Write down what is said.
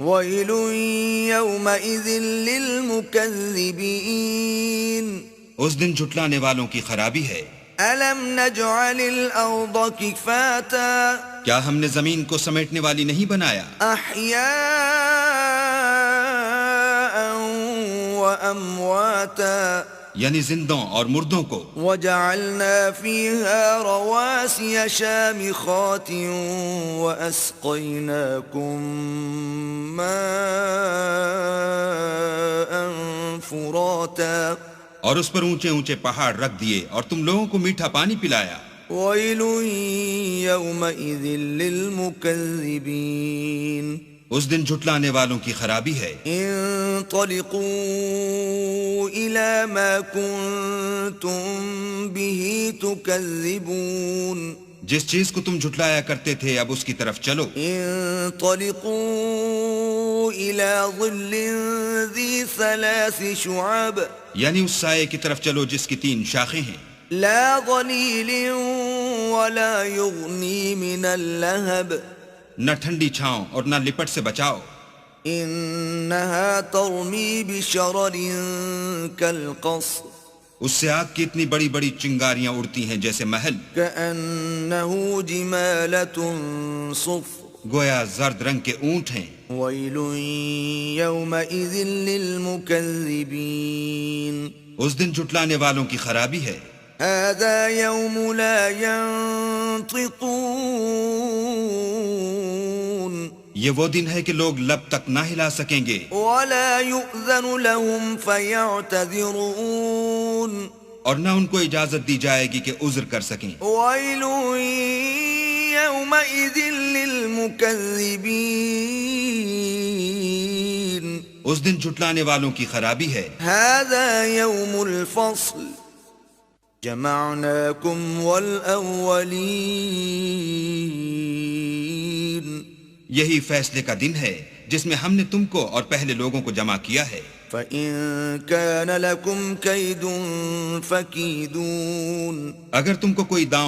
ويل يومئذ للمكذبين اس دن جھٹلانے والوں کی خرابی ہے. ألم نجعل الأرض كفاتا کیا ہم نے زمین کو سمیٹنے والی نہیں بنایا؟ أحياء وأمواتا یعنی زندوں اور مردوں کو. وجعلنا فيها رواسي شامخات وأسقيناكم ماء فراتا اور اس پر اونچے اونچے پہاڑ رکھ دیے اور تم لوگوں کو میٹھا پانی پلایا. ويل يومئذ للمكذبين اس دن جھٹلانے والوں کی خرابی ہے. انطلقوا إلى ما كنتم به تكذبون جس چیز کو تم جھٹلایا کرتے تھے اب اس کی طرف چلو. انطلقوا إلى ظل ذي 3 شعب یعنی اس سائے کی طرف چلو جس کی 3 شاخیں ہیں. لا ظليل ولا يغني من اللهب نہ ٹھنڈی چھاؤں اور نہ لپٹ سے بچاؤ. انها ترمي بشرر كالقصر اس سے آگ کی اتنی بڑی بڑی چنگاریاں اڑتی ہیں جیسے محل. كأنه جمالة صفر گویا زرد رنگ کے اونٹ ہیں. ويل يومئذ للمكذبين اس دن جھٹلانے والوں کی خرابی ہے. هذا يوم لا ينطقون یہ وہ دن ہے کہ لوگ لب تک نہ ہلا سکیں گے. ولا يؤذن لهم فيعتذرون اور نہ ان کو اجازت دی جائے گی کہ عذر کر سکیں. ويل يومئذ للمكذبين اس دن جھٹلانے والوں کی خرابی ہے. هذا يوم الفصل جمعناكم والأولين یہی فیصلے کا دن ہے جس میں ہم نے تم کو اور پہلے لوگوں کو جمع کیا ہے. فَإِن كَانَ لَكُمْ كَيْدٌ فَكِيدُونَ اگر تم کو کوئی داؤں